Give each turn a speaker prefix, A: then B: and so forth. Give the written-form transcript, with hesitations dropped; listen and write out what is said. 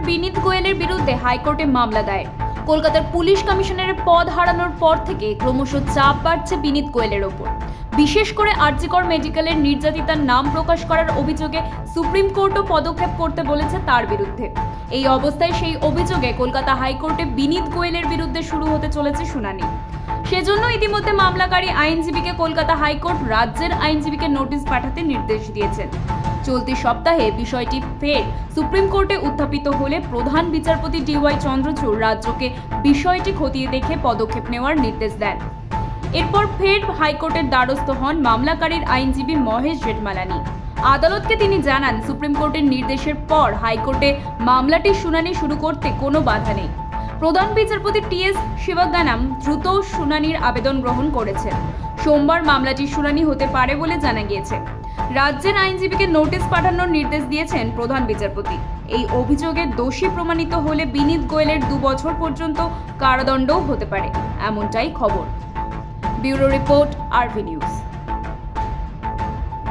A: বিনীত গোয়েলের বিরুদ্ধে হাইকোর্টে মামলা দায়ের। কলকাতার পুলিশ কমিশনারের পদ হারানোর পর থেকে ক্রমশ চাপ বাড়ছে বিনীত গোয়েলের ওপর। বিশেষ করে আরজিকর মেডিকেলের নির্যাতিতার নাম প্রকাশ করার অভিযোগে সুপ্রিম কোর্টও পদক্ষেপ করতে বলেছে তার বিরুদ্ধে। এই অবস্থায় সেই অভিযোগে কলকাতা হাইকোর্টে বিনীত গোয়েলের বিরুদ্ধে শুরু হতে চলেছে শুনানি। সেজন্য ইতিমধ্যে মামলাকারী আইনজীবীকে কলকাতা হাইকোর্ট রাজ্যের আইনজীবীকে নোটিশ পাঠাতে নির্দেশ দিয়েছেন। চলতি সপ্তাহে বিষয়টি ফের সুপ্রিম কোর্টে উত্থাপিত হলে প্রধান বিচারপতি DY চন্দ্রচূড় রাজ্যকে বিষয়টি খতিয়ে দেখে পদক্ষেপ নেওয়ার নির্দেশ দেন। এরপর ফের হাইকোর্টের দ্বারস্থ হন মামলাকারীর আইনজীবী মহেশ জেঠমালানি। আদালতকে তিনি জানান, সুপ্রিম কোর্টের নির্দেশের পর হাইকোর্টে মামলাটির শুনানি শুরু করতে কোনো বাধা নেই। প্রধান বিচারপতি TS শিবজ্ঞানাম দ্রুত শুনানির আবেদন গ্রহণ করেছেন। সোমবার মামলাটির শুনানি হতে পারে বলে জানা গিয়েছে। রাজ্যের আইনজীবীকে নোটিশ পাঠানোর নির্দেশ দিয়েছেন প্রধান বিচারপতি। এই অভিযোগে দোষী প্রমাণিত হলে বিনীত গোয়েলের 2 বছর পর্যন্ত কারাদণ্ডও হতে পারে, এমনটাই খবর। Bureau report, RV news.